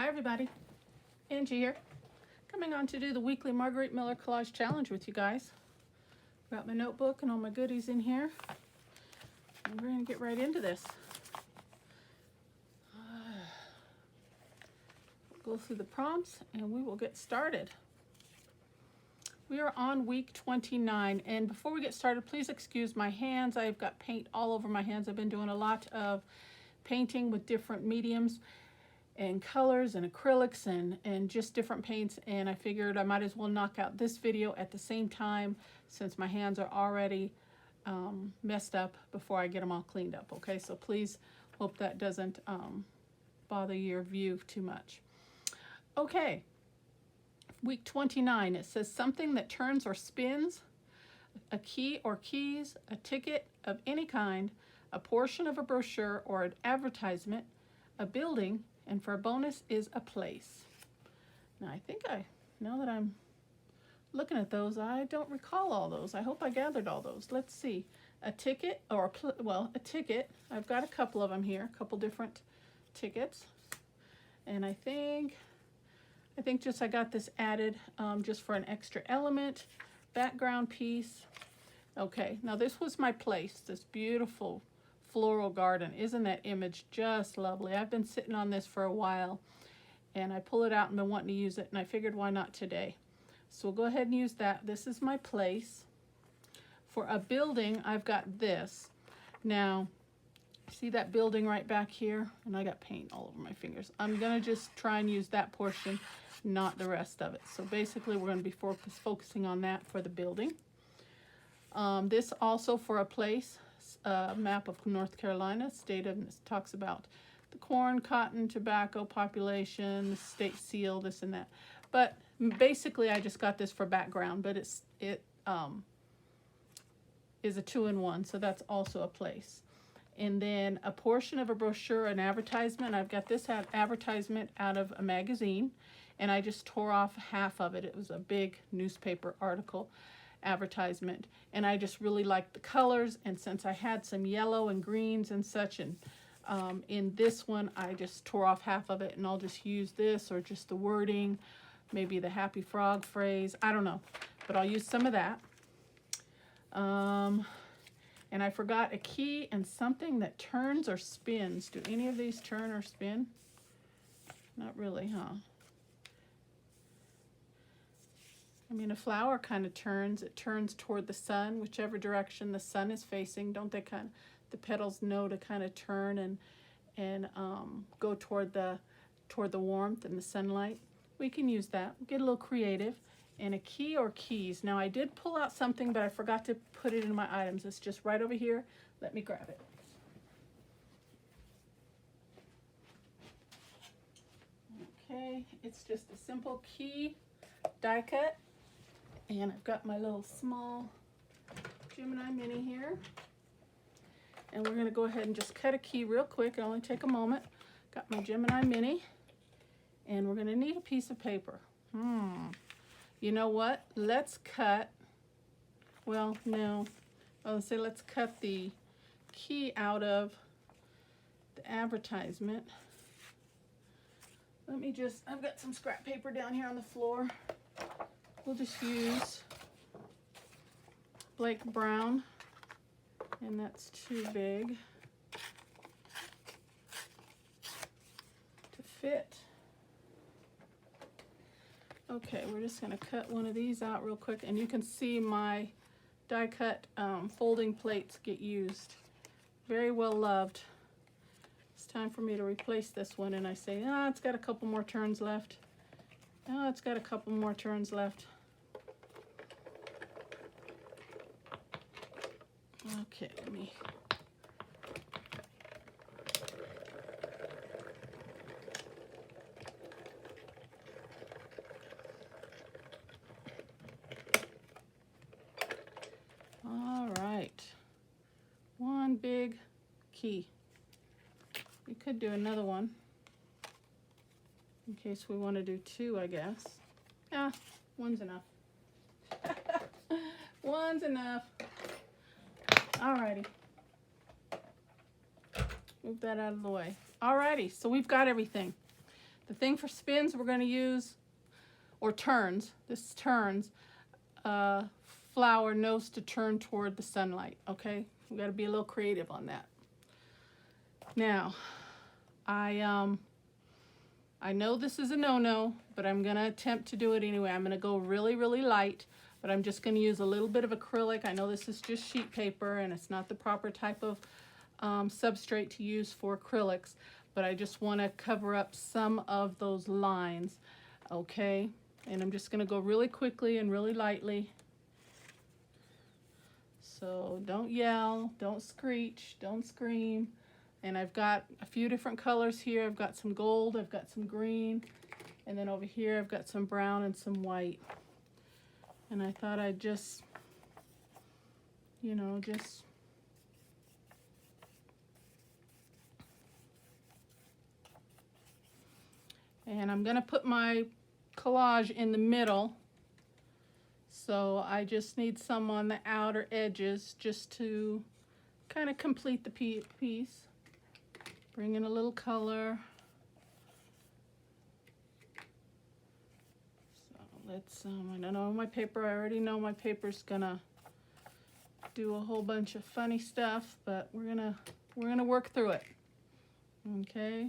Hi everybody, Angie here, coming on to do the weekly Marguerite Miller Collage Challenge with you guys. Got my notebook and all my goodies in here, and we're going to get right into this. We'll go through the prompts and we will get started. We are on week 29, and before we get started, please excuse my hands. I've got paint all over my hands. I've been doing a lot of painting with different mediums and colors and acrylics and just different paints, and I figured I might as well knock out this video at the same time since my hands are already messed up before I get them all cleaned up. Okay, so please hope that doesn't bother your view too much. Okay, week 29, it says something that turns or spins, a key or keys, a ticket of any kind, a portion of a brochure or an advertisement, a building, and for a bonus is a place. Now now that I'm looking at those, I don't recall all those. I hope I gathered all those. Let's see. A ticket, or a ticket. I've got a couple of them here, a couple different tickets. And I think just I got this added just for an extra element. Background piece. Okay, now this was my place, this beautiful floral garden. Isn't that image just lovely? I've been sitting on this for a while, and I pull it out and been wanting to use it, and I figured why not today. So we'll go ahead and use that. This is my place. For a building, I've got this. Now, see that building right back here? And I got paint all over my fingers. I'm gonna just try and use that portion, not the rest of it. So basically we're gonna be focusing on that for the building. This also for a place. Map of North Carolina, state of, talks about the corn, cotton, tobacco population, the state seal, this and that. But basically I just got this for background, but it is a 2-in-1, so that's also a place. And then a portion of a brochure, an advertisement. I've got this advertisement out of a magazine, and I just tore off half of it. It was a big newspaper article advertisement, and I just really liked the colors, and since I had some yellow and greens and such, and in this one I just tore off half of it, and I'll just use this or just the wording, maybe the happy frog phrase, I don't know, but I'll use some of that. And I forgot a key and something that turns or spins. Do any of these turn or spin? Not really, huh? I mean, a flower kind of turns. It turns toward the sun, whichever direction the sun is facing. Don't they the petals know to kind of turn and go toward the warmth and the sunlight? We can use that. Get a little creative. And a key or keys. Now I did pull out something, but I forgot to put it in my items. It's just right over here. Let me grab it. Okay, it's just a simple key die cut. And I've got my little small Gemini Mini here. And we're going to go ahead and just cut a key real quick. It'll only take a moment. Got my Gemini Mini. And we're going to need a piece of paper. You know what? Let's cut, well, no. I'll say let's cut the key out of the advertisement. Let me just, I've got some scrap paper down here on the floor. We'll just use Blake Brown, and that's too big to fit. Okay, we're just going to cut one of these out real quick, and you can see my die cut folding plates get used. Very well loved. It's time for me to replace this one, and I say, it's got a couple more turns left. Oh, it's got a couple more turns left. Okay, let me... All right. One big key. We could do another one in case we want to do two, I guess. Yeah, one's enough. One's enough. Alrighty. Move that out of the way. Alrighty, so we've got everything. The thing for spins we're going to use, or turns, this turns, flower nose to turn toward the sunlight, okay? We got to be a little creative on that. Now, I know this is a no-no, but I'm going to attempt to do it anyway. I'm going to go really, really light, but I'm just going to use a little bit of acrylic. I know this is just sheet paper and it's not the proper type of substrate to use for acrylics, but I just want to cover up some of those lines, okay? And I'm just going to go really quickly and really lightly. So don't yell, don't screech, don't scream. And I've got a few different colors here. I've got some gold, I've got some green, and then over here I've got some brown and some white. And I thought I'd just, you know, just and I'm gonna put my collage in the middle. So I just need some on the outer edges just to kind of complete the piece. Bring in a little color. So let's, I don't know my paper, I already know my paper's gonna do a whole bunch of funny stuff, but we're gonna work through it. Okay?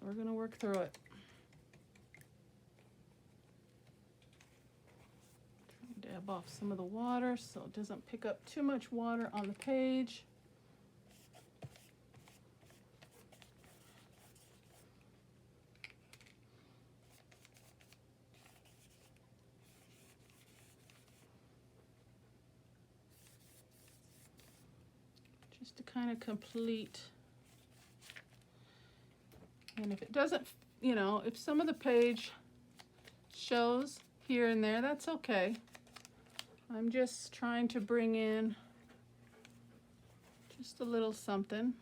We're gonna work through it. Dab off some of the water so it doesn't pick up too much water on the page. Just to kind of complete. And if it doesn't, you know, if some of the page shows here and there, that's okay. I'm just trying to bring in just a little something.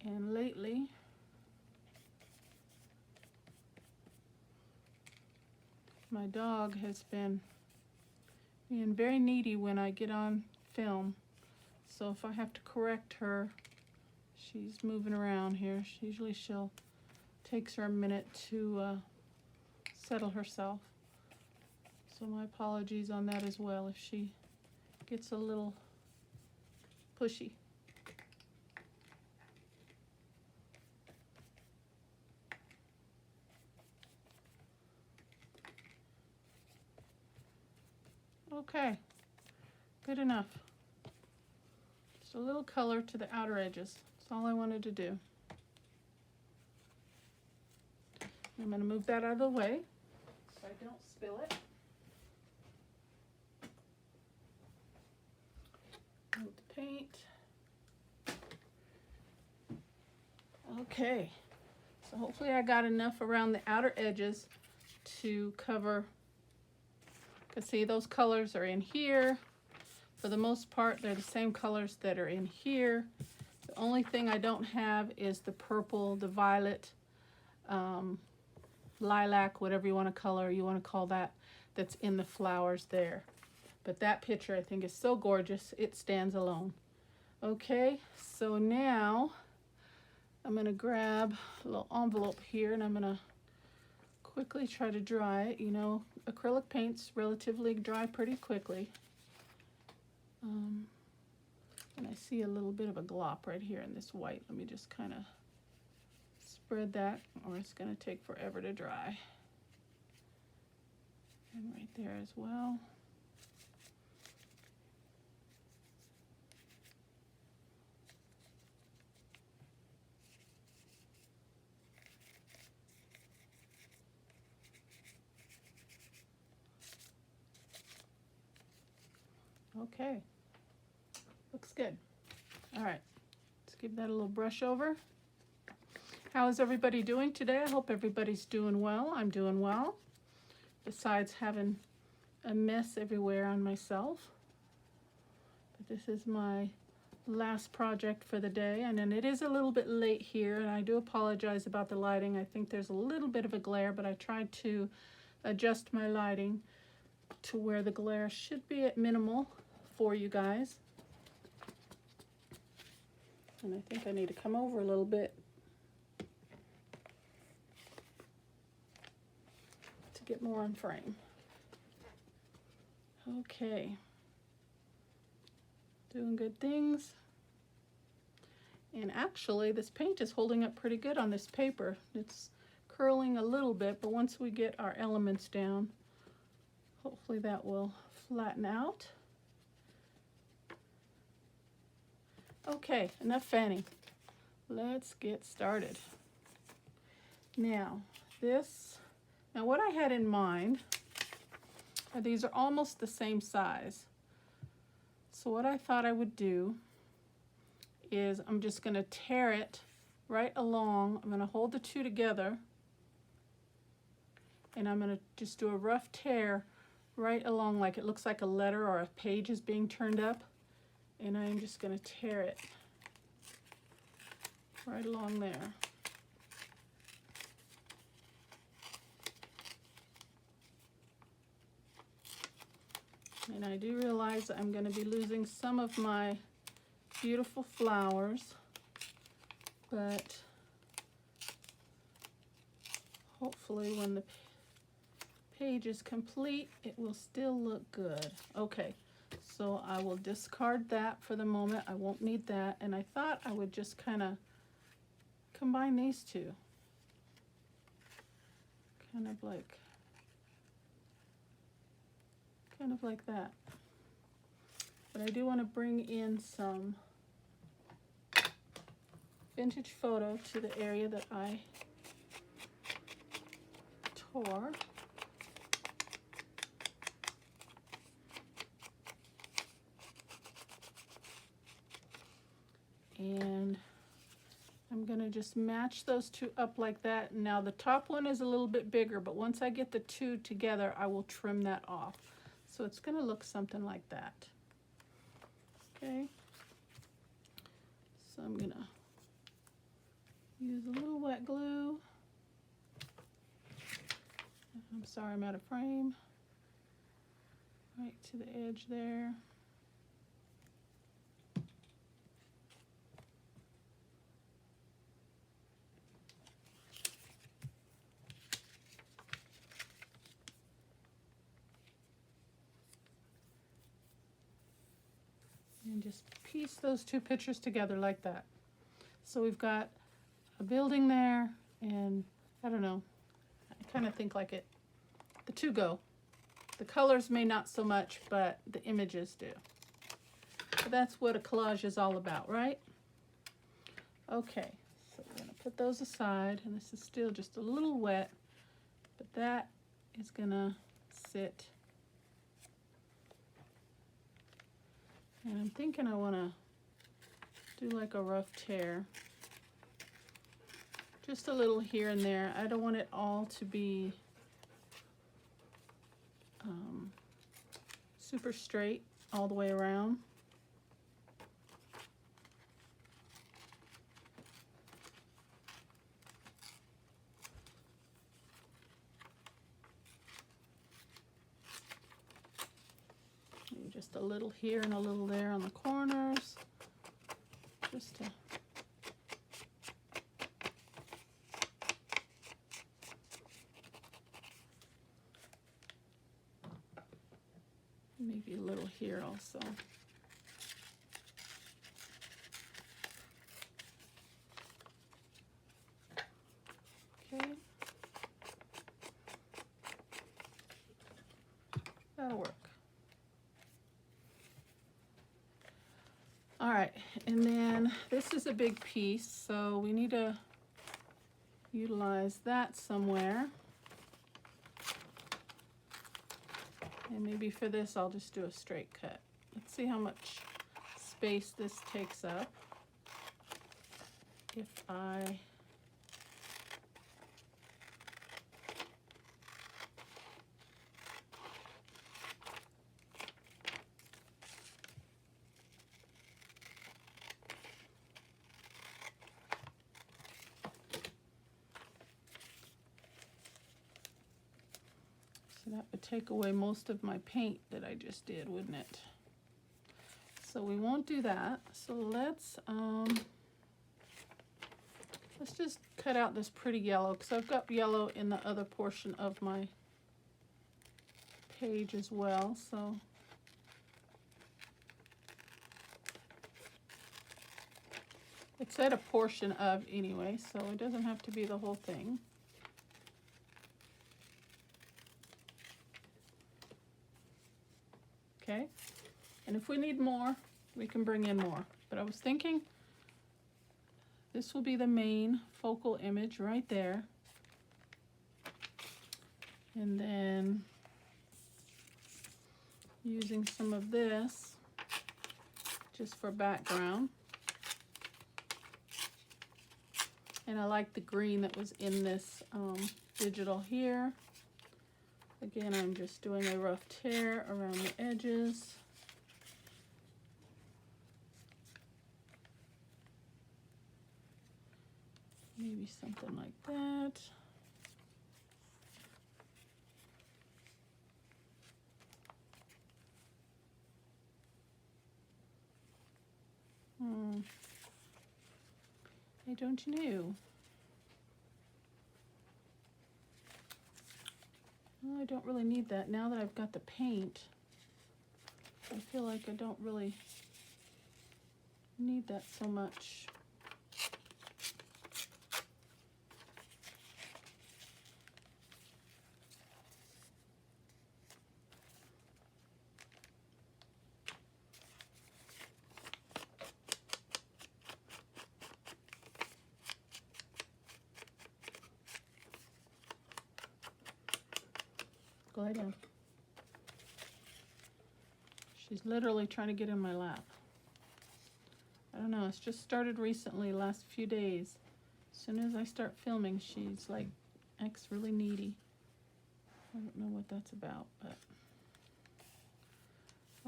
And lately, my dog has been being very needy when I get on film. So if I have to correct her, she's moving around here. Usually takes her a minute to settle herself. So my apologies on that as well if she gets a little pushy. Okay, good enough. Just a little color to the outer edges. That's all I wanted to do. I'm going to move that out of the way so I don't spill it. Move the paint. Okay, so hopefully I got enough around the outer edges to cover. You can see those colors are in here. For the most part, they're the same colors that are in here. The only thing I don't have is the purple, the violet, lilac, whatever you want to call that, that's in the flowers there. But that picture I think is so gorgeous, it stands alone. Okay, so now I'm going to grab a little envelope here and I'm going to quickly try to dry it. You know, acrylic paints relatively dry pretty quickly. And I see a little bit of a glop right here in this white. Let me just kind of spread that, or it's going to take forever to dry. And right there as well. Okay, looks good. All right, let's give that a little brush over. How is everybody doing today? I hope everybody's doing well. I'm doing well, besides having a mess everywhere on myself. But this is my last project for the day, and then it is a little bit late here, and I do apologize about the lighting. I think there's a little bit of a glare, but I tried to adjust my lighting to where the glare should be at minimal for you guys. And I think I need to come over a little bit to get more on frame. Okay. Doing good things. And actually, this paint is holding up pretty good on this paper. It's curling a little bit, but once we get our elements down, hopefully that will flatten out. Okay, enough fanning. Let's get started. Now what I had in mind, these are almost the same size. So what I thought I would do is I'm just going to tear it right along. I'm going to hold the two together, and I'm going to just do a rough tear right along, like it looks like a letter or a page is being turned up, and I'm just going to tear it right along there. And I do realize I'm going to be losing some of my beautiful flowers, but hopefully when the page is complete, it will still look good. Okay, so I will discard that for the moment. I won't need that, and I thought I would just kind of combine these two, kind of like that. But I do want to bring in some vintage photo to the area that I tore. And I'm going to just match those two up like that. Now the top one is a little bit bigger, but once I get the two together, I will trim that off. So it's going to look something like that. Okay. So I'm going to use a little wet glue. I'm sorry, I'm out of frame. Right to the edge there. And just piece those two pictures together like that. So we've got a building there, and I don't know, I kind of think like the two go. The colors may not so much, but the images do. So that's what a collage is all about, right? Okay, so we're going to put those aside, and this is still just a little wet, but that is going to sit. And I'm thinking I want to do like a rough tear. Just a little here and there. I don't want it all to be super straight all the way around. Maybe just a little here and a little there on the corners. Just to maybe a little here also. Okay. That'll work. All right, and then this is a big piece, so we need to utilize that somewhere. And maybe for this, I'll just do a straight cut. Let's see how much space this takes up. If I that would take away most of my paint that I just did, wouldn't it? So we won't do that. So let's just cut out this pretty yellow, because I've got yellow in the other portion of my page as well. So it said a portion of anyway, so it doesn't have to be the whole thing. Okay, and if we need more, we can bring in more. But I was thinking this will be the main focal image right there. And then using some of this just for background. And I like the green that was in this digital here. Again, I'm just doing a rough tear around the edges. Maybe something like that. Hey, don't you know? Well, I don't really need that. Now that I've got the paint, I feel like I don't really need that so much. Go lie down. She's literally trying to get in my lap. I don't know, it's just started recently, last few days. As soon as I start filming, she's like, acts really needy. I don't know what that's about, but.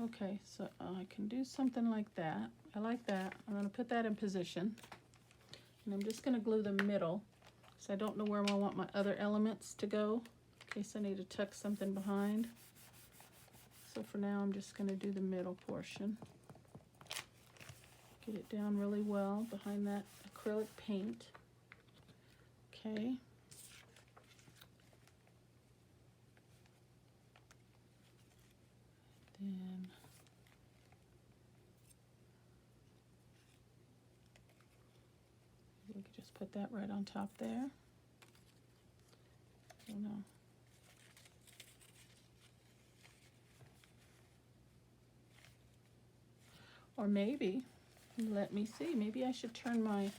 Okay, so I can do something like that. I like that. I'm gonna put that in position. And I'm just gonna glue the middle, because I don't know where I want my other elements to go, in case I need to tuck something behind. So for now, I'm just gonna do the middle portion. Get it down really well behind that acrylic paint. Okay. Then we could just put that right on top there. I don't know. Or maybe, let me see, maybe I should turn my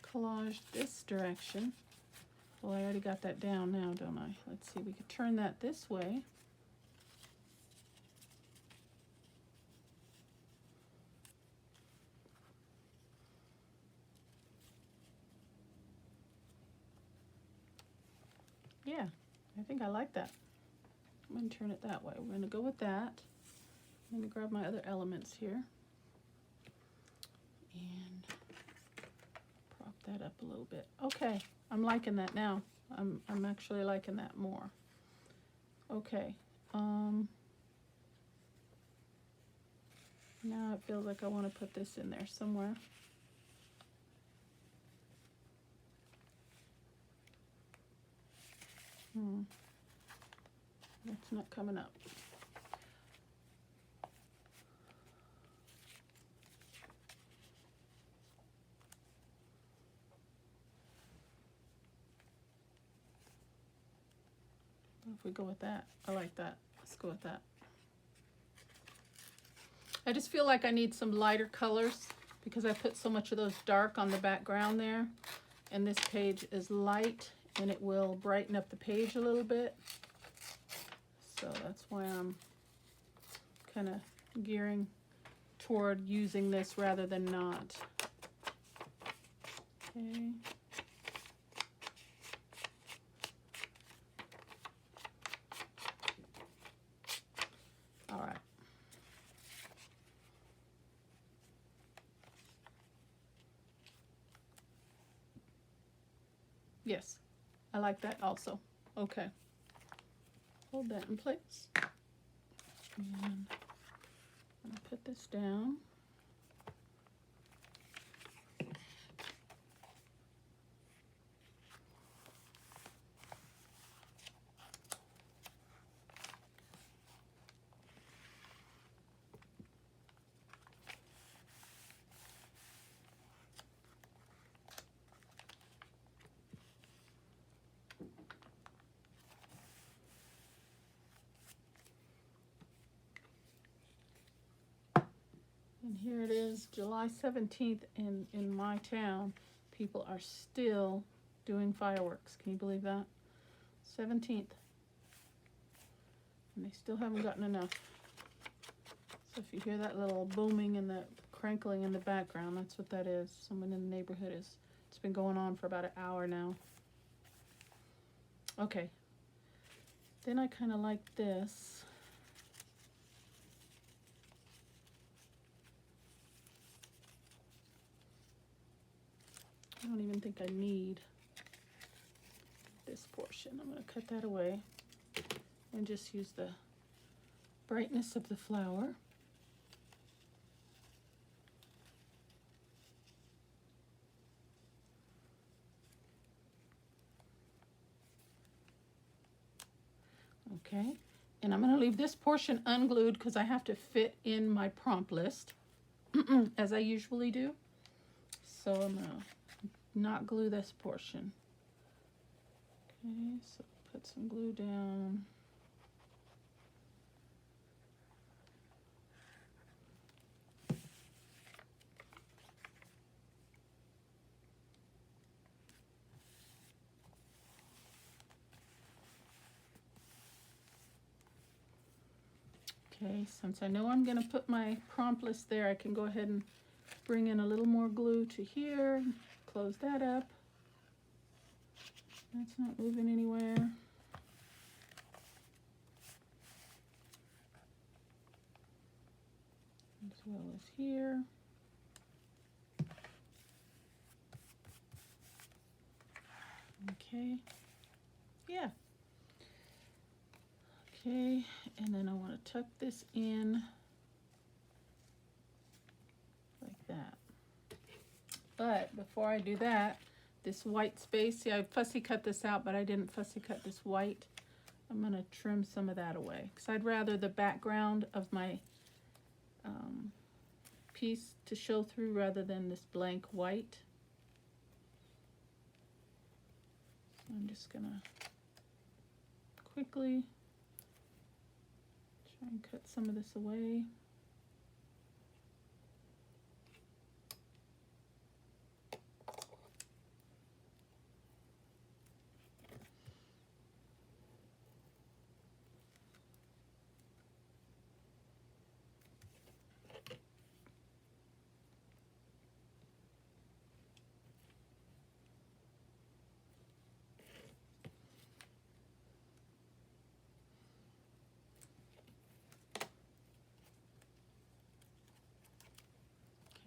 collage this direction. Well, I already got that down now, don't I? Let's see, we could turn that this way. Yeah, I think I like that. I'm going to turn it that way. We're going to go with that. I'm going to grab my other elements here and prop that up a little bit. Okay, I'm liking that now. I'm actually liking that more. Okay. Now it feels like I want to put this in there somewhere. It's not coming up. If we go with that, I like that. Let's go with that. I just feel like I need some lighter colors because I put so much of those dark on the background there. And this page is light and it will brighten up the page a little bit. So that's why I'm kind of gearing toward using this rather than not. Okay. All right. Yes, I like that also. Okay. Hold that in place. And I'm going to put this down. And here it is, July 17th, and in my town, people are still doing fireworks. Can you believe that? 17th. And they still haven't gotten enough. So if you hear that little booming and that crinkling in the background, that's what that is. Someone in the neighborhood it's been going on for about an hour now. Okay. Then I kind of like this. I don't even think I need this portion. I'm going to cut that away and just use the brightness of the flower. Okay, and I'm going to leave this portion unglued because I have to fit in my prompt list as I usually do. So I'm going to not glue this portion. Okay, so put some glue down. Okay, since I know I'm going to put my prompt list there, I can go ahead and bring in a little more glue to here, close that up. That's not moving anywhere. As well as here. Okay, yeah. Okay, and then I want to tuck this in like that. But before I do that, this white space, see I fussy cut this out, but I didn't fussy cut this white. I'm going to trim some of that away because I'd rather the background of my piece to show through rather than this blank white. So I'm just going to quickly try and cut some of this away.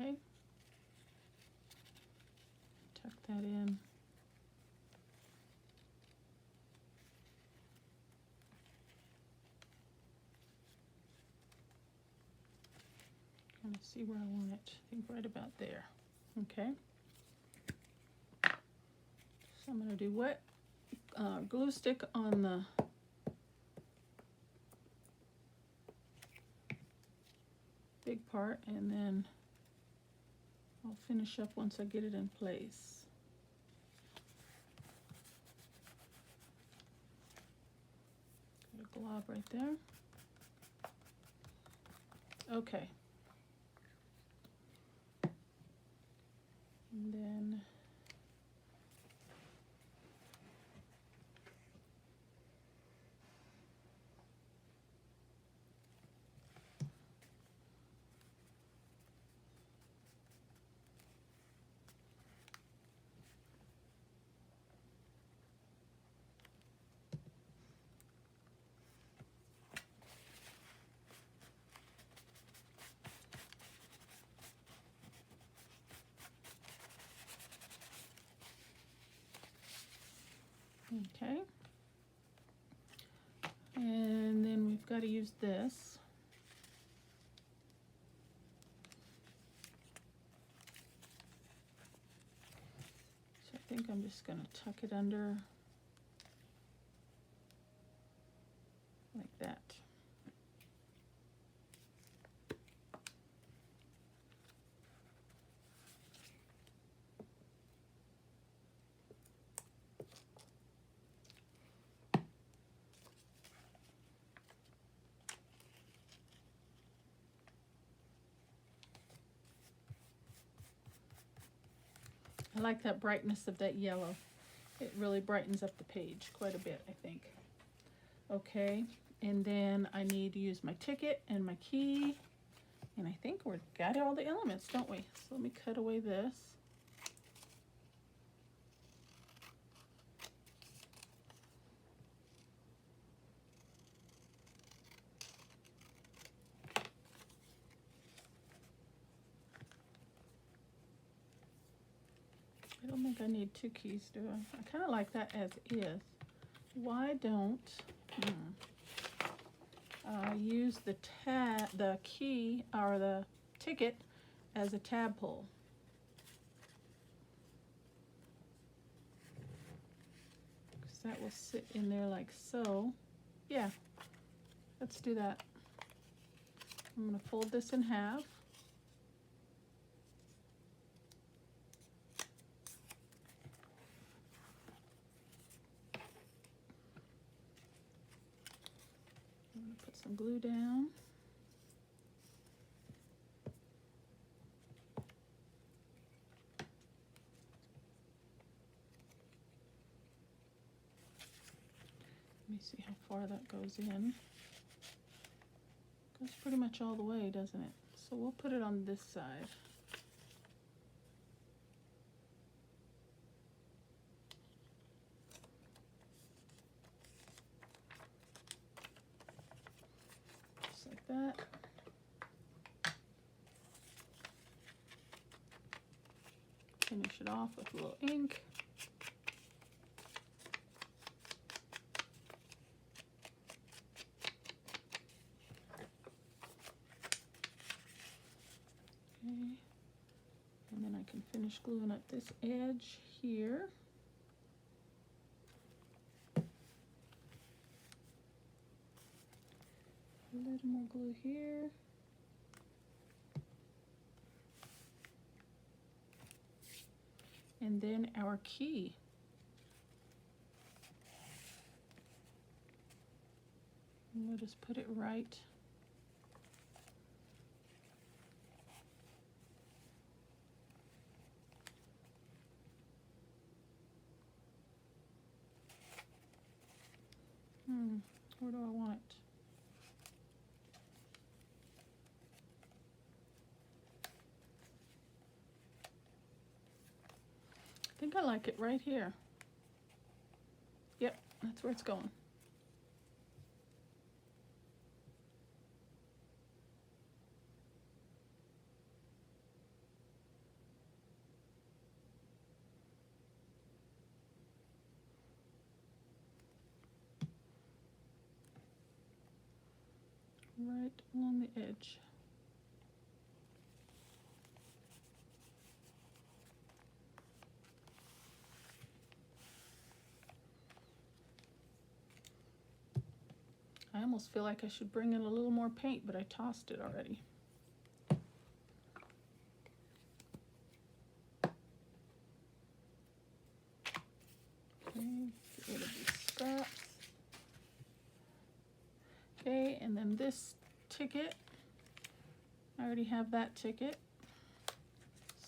Okay, tuck that in. Kind of see where I want it. I think right about there. Okay. So I'm going to do wet glue stick on the big part, and then I'll finish up once I get it in place. Got a glob right there. Okay. And then okay, and then we've got to use this. So I think I'm just going to tuck it under like that. I like that brightness of that yellow. It really brightens up the page quite a bit, I think. Okay, and then I need to use my ticket and my key. And I think we've got all the elements, don't we? So let me cut away this. I don't think I need two keys, do I? I kind of like that as is. Why don't use the key or the ticket as a tab pull? Because that will sit in there like so. Yeah, let's do that. I'm going to fold this in half. I'm going to put some glue down. Let me see how far that goes in. Goes pretty much all the way, doesn't it? So we'll put it on this side. Just like that. Finish it off with a little ink. And then I can finish gluing up this edge here. A little more glue here. And then our key. And we'll just put it right . Where do I want it? I think I like it right here. Yep, that's where it's going. Right along the edge. I almost feel like I should bring in a little more paint, but I tossed it already. Okay, get rid of these scraps. Okay, and then this ticket, I already have that ticket,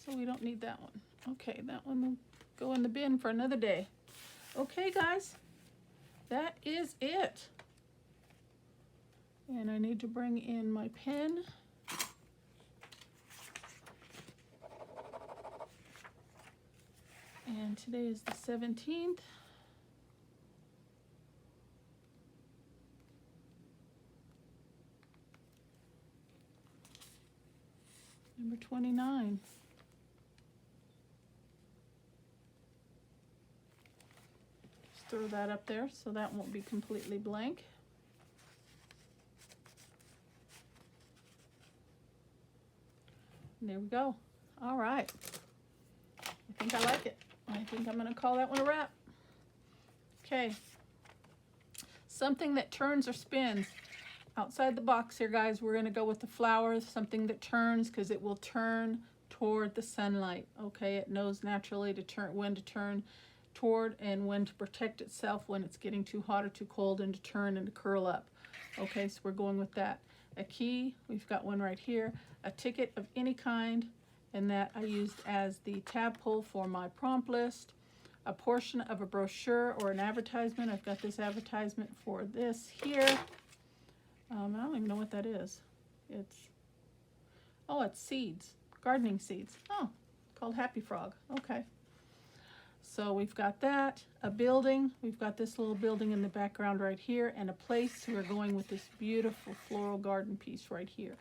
so we don't need that one. Okay, that one will go in the bin for another day. Okay, guys, that is it. And I need to bring in my pen. And today is the 17th. Number 29. Just throw that up there so that won't be completely blank. And there we go. All right. I think I like it. I think I'm going to call that one a wrap. Okay. Something that turns or spins. Outside the box here, guys, we're going to go with the flowers, something that turns, because it will turn toward the sunlight. Okay, it knows naturally to turn, when to turn toward and when to protect itself when it's getting too hot or too cold, and to turn and to curl up. Okay, so we're going with that. A key, we've got one right here. A ticket of any kind, and that I used as the tab pull for my prompt list, a portion of a brochure or an advertisement. I've got this advertisement for this here. I don't even know what that is. It's seeds, gardening seeds. Oh, called Happy Frog. Okay. So we've got that, a building. We've got this little building in the background right here, and a place. We're going with this beautiful floral garden piece right here.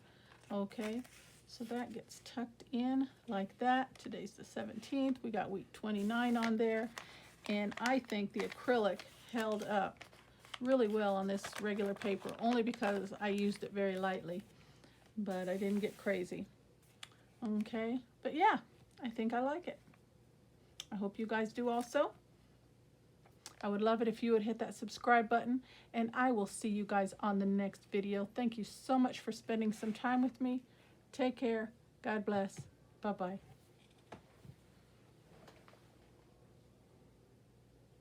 Okay, so that gets tucked in like that. Today's the 17th. We got week 29 on there, and I think the acrylic held up really well on this regular paper, only because I used it very lightly, but I didn't get crazy. Okay, but yeah, I think I like it. I hope you guys do also. I would love it if you would hit that subscribe button, and I will see you guys on the next video. Thank you so much for spending some time with me. Take care. God bless. Bye-bye.